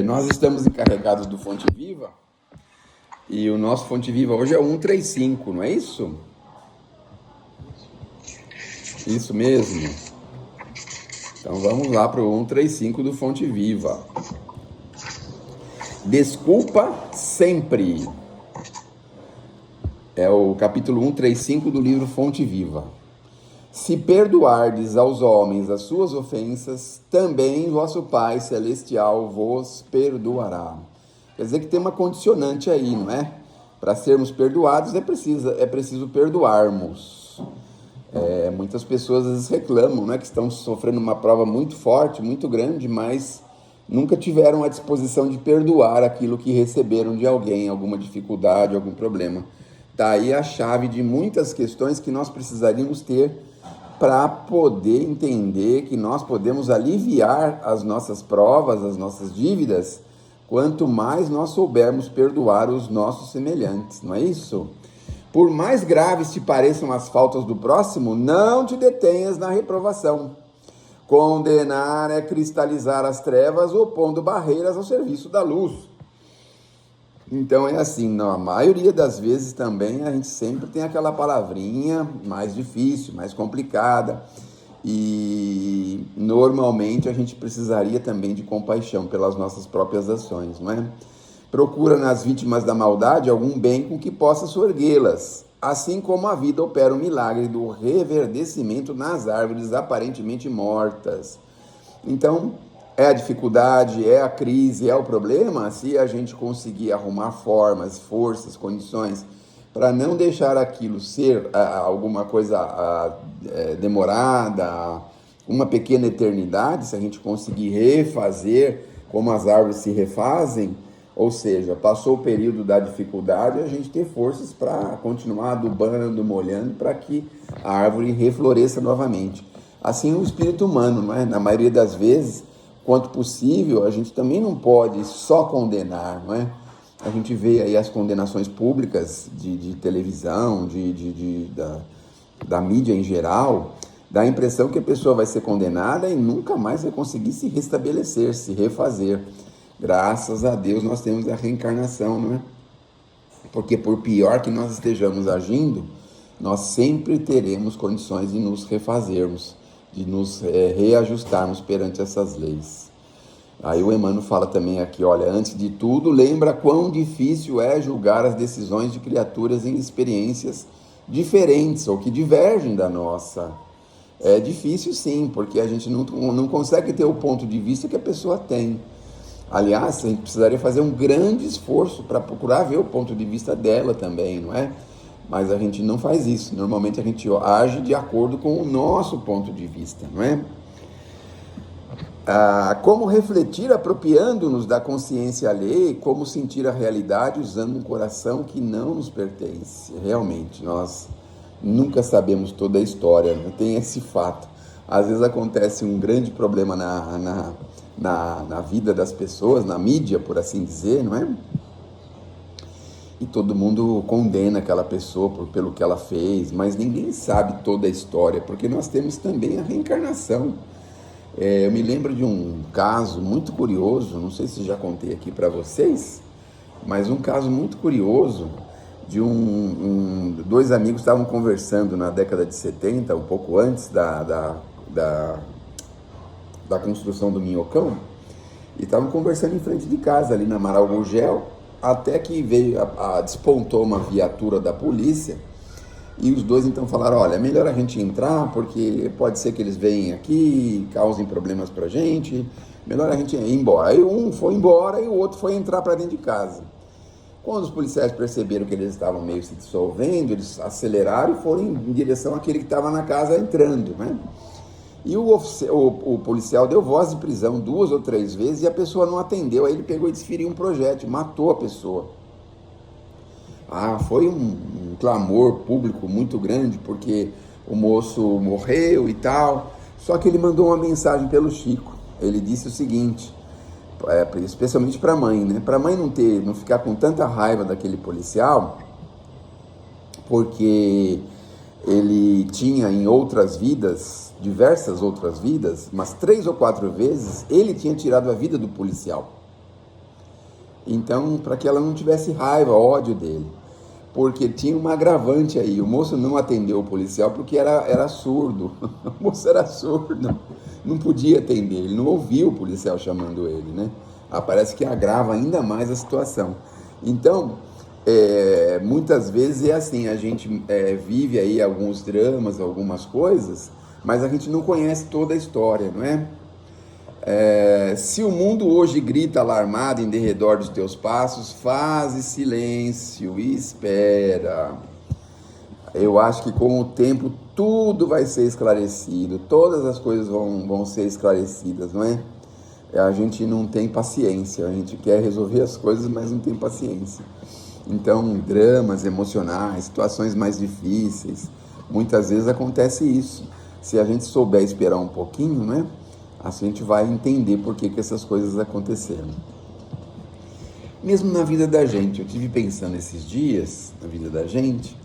Nós estamos encarregados do Fonte Viva e o nosso Fonte Viva hoje é o 135, não é isso? Isso mesmo. Então vamos lá para o 135 do Fonte Viva. Desculpa sempre. É o capítulo 135 do livro Fonte Viva. Se perdoardes aos homens as suas ofensas, também vosso Pai Celestial vos perdoará. Quer dizer que tem uma condicionante aí, não é? Para sermos perdoados é preciso perdoarmos. Muitas pessoas às vezes reclamam, né, que estão sofrendo uma prova muito forte, muito grande, mas nunca tiveram a disposição de perdoar aquilo que receberam de alguém, alguma dificuldade, algum problema. Está aí a chave de muitas questões que nós precisaríamos ter para poder entender que nós podemos aliviar as nossas provas, as nossas dívidas, quanto mais nós soubermos perdoar os nossos semelhantes, não é isso? Por mais graves te pareçam as faltas do próximo, não te detenhas na reprovação. Condenar é cristalizar as trevas, opondo barreiras ao serviço da luz. Então é assim, na maioria das vezes também a gente sempre tem aquela palavrinha mais difícil, mais complicada, e normalmente a gente precisaria também de compaixão pelas nossas próprias ações, não é? Procura nas vítimas da maldade algum bem com que possa soerguê-las, assim como a vida opera o milagre do reverdecimento nas árvores aparentemente mortas. Então, é a dificuldade, é a crise, é o problema, se a gente conseguir arrumar formas, forças, condições, para não deixar aquilo ser alguma coisa demorada, uma pequena eternidade, se a gente conseguir refazer como as árvores se refazem, ou seja, passou o período da dificuldade, a gente ter forças para continuar adubando, molhando, para que a árvore refloresça novamente. Assim o espírito humano, não é? Na maioria das vezes, quanto possível, a gente também não pode só condenar, não é? A gente vê aí as condenações públicas de televisão, da mídia em geral, dá a impressão que a pessoa vai ser condenada e nunca mais vai conseguir se restabelecer, se refazer. Graças a Deus nós temos a reencarnação, não é? Porque por pior que nós estejamos agindo, nós sempre teremos condições de nos refazermos, de nos reajustarmos perante essas leis. Aí o Emmanuel fala também aqui, olha, antes de tudo, lembra quão difícil é julgar as decisões de criaturas em experiências diferentes ou que divergem da nossa. É difícil sim, porque a gente não consegue ter o ponto de vista que a pessoa tem. Aliás, a gente precisaria fazer um grande esforço para procurar ver o ponto de vista dela também, não é? Mas a gente não faz isso. Normalmente a gente age de acordo com o nosso ponto de vista, não é? Como refletir apropriando-nos da consciência alheia e como sentir a realidade usando um coração que não nos pertence. Realmente, nós nunca sabemos toda a história, né? Tem esse fato. Às vezes acontece um grande problema na vida das pessoas, na mídia, por assim dizer, não é? E todo mundo condena aquela pessoa pelo que ela fez, mas ninguém sabe toda a história, porque nós temos também a reencarnação. Eu me lembro de um caso muito curioso, não sei se já contei aqui para vocês, mas um caso muito curioso de dois amigos estavam conversando na década de 70, um pouco antes da construção do Minhocão, e estavam conversando em frente de casa, ali na Amaral Gurgel, até que despontou uma viatura da polícia, e os dois então falaram, olha, é melhor a gente entrar, porque pode ser que eles venham aqui, causem problemas pra gente, melhor a gente ir embora. Aí um foi embora e o outro foi entrar para dentro de casa. Quando os policiais perceberam que eles estavam meio se dissolvendo, eles aceleraram e foram em direção àquele que estava na casa entrando, né? E o policial deu voz de prisão 2 ou 3 vezes e a pessoa não atendeu. Aí ele pegou e desferiu um projétil, matou a pessoa. Foi um clamor público muito grande, porque o moço morreu e tal. Só que ele mandou uma mensagem pelo Chico. Ele disse o seguinte, especialmente para a mãe, né? Para a mãe não ficar com tanta raiva daquele policial, porque ele tinha em outras vidas, diversas outras vidas, mas 3 ou 4 vezes, ele tinha tirado a vida do policial. Então, para que ela não tivesse raiva, ódio dele. Porque tinha uma agravante aí. O moço não atendeu o policial porque era surdo. O moço era surdo. Não podia atender. Ele não ouviu o policial chamando ele, né? Parece que agrava ainda mais a situação. Então, muitas vezes é assim. A gente vive aí alguns dramas, algumas coisas, mas a gente não conhece toda a história, não é? Se o mundo hoje grita alarmado em derredor dos teus passos, faze silêncio e espera. Eu acho que com o tempo tudo vai ser esclarecido, todas as coisas vão ser esclarecidas, não é? A gente não tem paciência, a gente quer resolver as coisas, mas não tem paciência. Então, dramas emocionais, situações mais difíceis, muitas vezes acontece isso. Se a gente souber esperar um pouquinho, né? A gente vai entender por que essas coisas aconteceram. Mesmo na vida da gente, eu estive pensando esses dias, na vida da gente,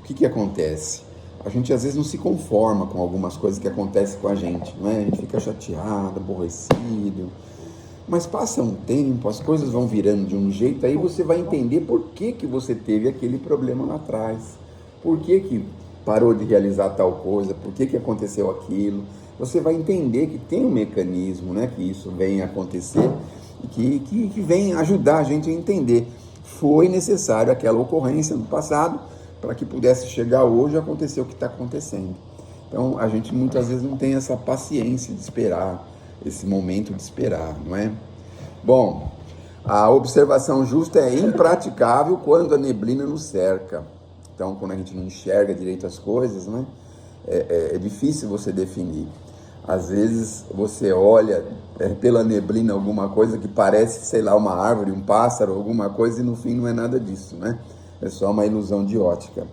o que acontece? A gente às vezes não se conforma com algumas coisas que acontecem com a gente, não é? A gente fica chateado, aborrecido, mas passa um tempo, as coisas vão virando de um jeito, aí você vai entender por que você teve aquele problema lá atrás, por que parou de realizar tal coisa, por que aconteceu aquilo. Você vai entender que tem um mecanismo, né, que isso vem acontecer e que vem ajudar a gente a entender. Foi necessário aquela ocorrência no passado para que pudesse chegar hoje e acontecer o que está acontecendo. Então, a gente muitas vezes não tem essa paciência de esperar, esse momento de esperar, não é? Bom, a observação justa é impraticável quando a neblina nos cerca. Então, quando a gente não enxerga direito as coisas, né, é difícil você definir. Às vezes você olha pela neblina alguma coisa que parece, sei lá, uma árvore, um pássaro, alguma coisa, e no fim não é nada disso, né? É só uma ilusão de ótica.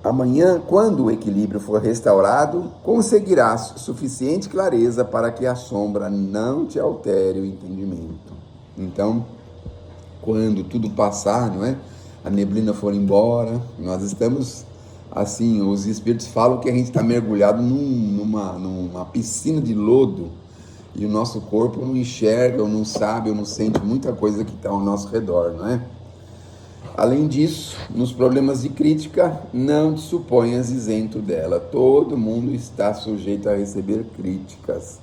Amanhã, quando o equilíbrio for restaurado, conseguirás suficiente clareza para que a sombra não te altere o entendimento. Então, quando tudo passar, não é? A neblina for embora, nós estamos... Assim, os espíritos falam que a gente está mergulhado numa piscina de lodo e o nosso corpo não enxerga, ou não sabe, ou não sente muita coisa que está ao nosso redor, não é? Além disso, nos problemas de crítica, não te suponhas isento dela. Todo mundo está sujeito a receber críticas.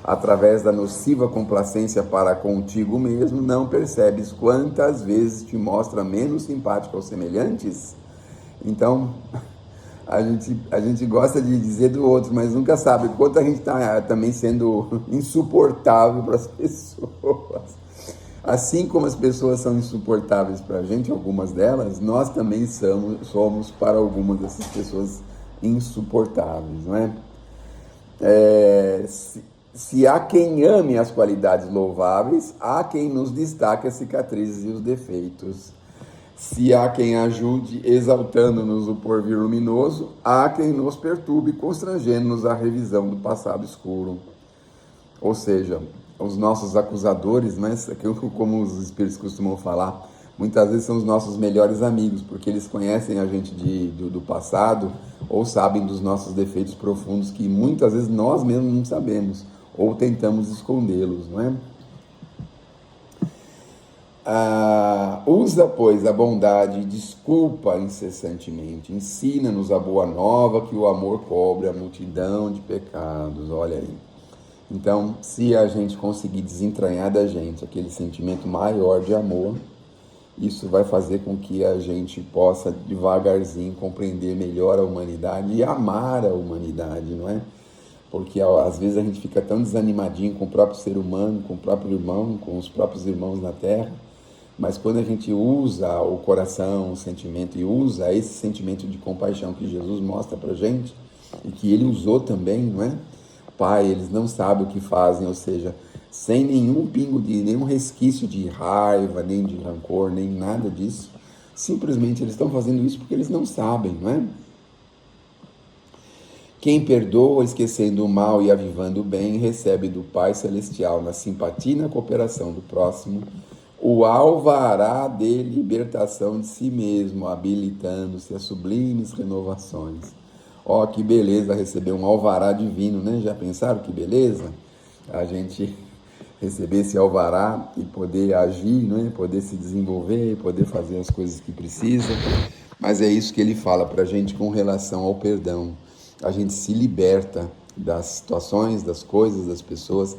Através da nociva complacência para contigo mesmo, não percebes quantas vezes te mostra menos simpático aos semelhantes? Então, a gente gosta de dizer do outro, mas nunca sabe quanto a gente está também sendo insuportável para as pessoas. Assim como as pessoas são insuportáveis para a gente, algumas delas, nós também somos para algumas dessas pessoas insuportáveis, não é? Se há quem ame as qualidades louváveis, há quem nos destaque as cicatrizes e os defeitos. Se há quem ajude, exaltando-nos o porvir luminoso, há quem nos perturbe, constrangendo-nos à revisão do passado escuro. Ou seja, os nossos acusadores, mas como os espíritos costumam falar, muitas vezes são os nossos melhores amigos, porque eles conhecem a gente do passado, ou sabem dos nossos defeitos profundos, que muitas vezes nós mesmos não sabemos, ou tentamos escondê-los, não é? Usa, pois, a bondade e desculpa incessantemente. Ensina-nos a boa nova que o amor cobre a multidão de pecados. Olha aí. Então, se a gente conseguir desentranhar da gente aquele sentimento maior de amor, isso vai fazer com que a gente possa devagarzinho compreender melhor a humanidade e amar a humanidade, não é? Porque às vezes a gente fica tão desanimadinho com o próprio ser humano, com o próprio irmão, com os próprios irmãos na Terra, mas quando a gente usa o coração, o sentimento, e usa esse sentimento de compaixão que Jesus mostra pra gente, e que ele usou também, não é? Pai, eles não sabem o que fazem, ou seja, sem nenhum pingo nenhum resquício de raiva, nem de rancor, nem nada disso, simplesmente eles estão fazendo isso porque eles não sabem, não é? Quem perdoa, esquecendo o mal e avivando o bem, recebe do Pai Celestial, na simpatia e na cooperação do próximo, o alvará de libertação de si mesmo, habilitando-se a sublimes renovações. Ó, que beleza receber um alvará divino, né? Já pensaram que beleza? A gente receber esse alvará e poder agir, né? Poder se desenvolver, poder fazer as coisas que precisa. Mas é isso que ele fala para a gente com relação ao perdão. A gente se liberta das situações, das coisas, das pessoas,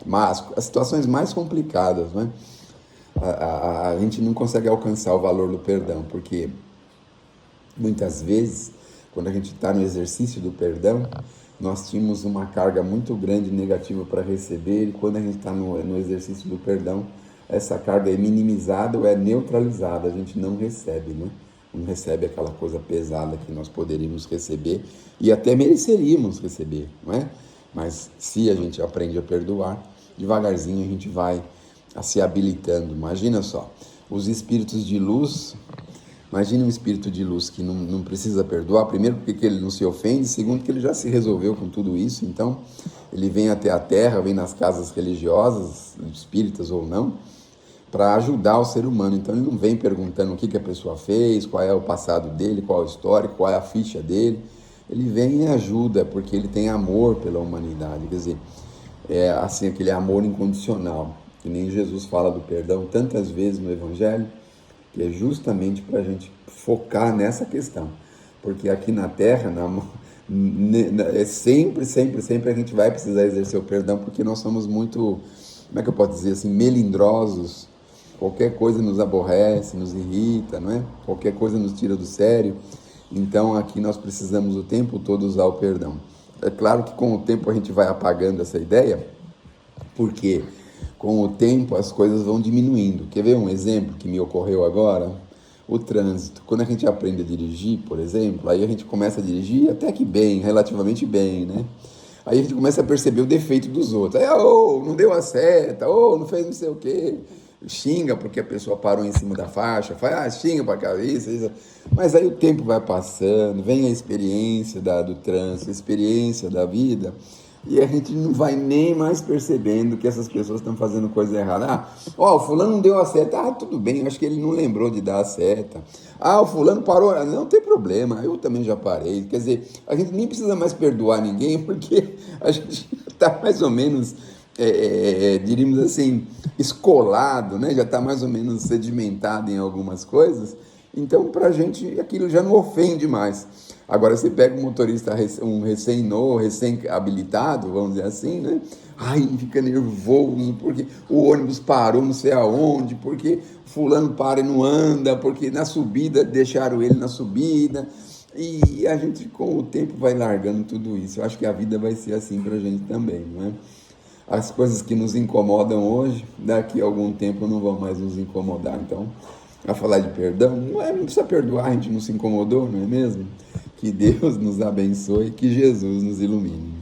mas as situações mais complicadas, né? A gente não consegue alcançar o valor do perdão, porque muitas vezes, quando a gente está no exercício do perdão, nós tínhamos uma carga muito grande negativa para receber, e quando a gente está no exercício do perdão, essa carga é minimizada ou é neutralizada, a gente não recebe, né? Não recebe aquela coisa pesada que nós poderíamos receber e até mereceríamos receber, não é? Mas se a gente aprende a perdoar, devagarzinho a gente vai se habilitando. Imagina só, os espíritos de luz. Imagine um espírito de luz que não precisa perdoar, primeiro porque ele não se ofende, segundo que ele já se resolveu com tudo isso, então ele vem até a Terra, vem nas casas religiosas, espíritas ou não, para ajudar o ser humano. Então ele não vem perguntando o que a pessoa fez, qual é o passado dele, qual é o histórico, qual é a ficha dele. Ele vem e ajuda porque ele tem amor pela humanidade, quer dizer, é assim, aquele amor incondicional, que nem Jesus fala do perdão tantas vezes no Evangelho, que é justamente para a gente focar nessa questão, porque aqui na Terra, é sempre a gente vai precisar exercer o perdão, porque nós somos muito, como é que eu posso dizer assim, melindrosos, qualquer coisa nos aborrece, nos irrita, não é? Qualquer coisa nos tira do sério, então aqui nós precisamos o tempo todo usar o perdão. É claro que com o tempo a gente vai apagando essa ideia, porque com o tempo as coisas vão diminuindo. Quer ver um exemplo que me ocorreu agora? O trânsito. Quando a gente aprende a dirigir, por exemplo, aí a gente começa a dirigir até que bem, relativamente bem, né? Aí a gente começa a perceber o defeito dos outros. Aí, não deu a seta, não fez não sei o quê. Xinga porque a pessoa parou em cima da faixa, xinga para cá, isso. Mas aí o tempo vai passando, vem a experiência do trânsito, a experiência da vida, e a gente não vai nem mais percebendo que essas pessoas estão fazendo coisa errada. O fulano não deu a seta. Tudo bem, eu acho que ele não lembrou de dar a seta. O fulano parou. Não tem problema, eu também já parei. Quer dizer, a gente nem precisa mais perdoar ninguém, porque a gente está mais ou menos, diríamos assim, escolado, né? Já está mais ou menos sedimentado em algumas coisas. Então, para a gente, aquilo já não ofende mais. Agora, você pega um motorista, um recém-habilitado, vamos dizer assim, né? Fica nervoso, porque o ônibus parou não sei aonde, porque fulano para e não anda, porque na subida deixaram ele na subida. E a gente, com o tempo, vai largando tudo isso. Eu acho que a vida vai ser assim para a gente também, não é? As coisas que nos incomodam hoje, daqui a algum tempo não vão mais nos incomodar. Então, a falar de perdão, não precisa perdoar, a gente não se incomodou, não é mesmo? Que Deus nos abençoe, que Jesus nos ilumine.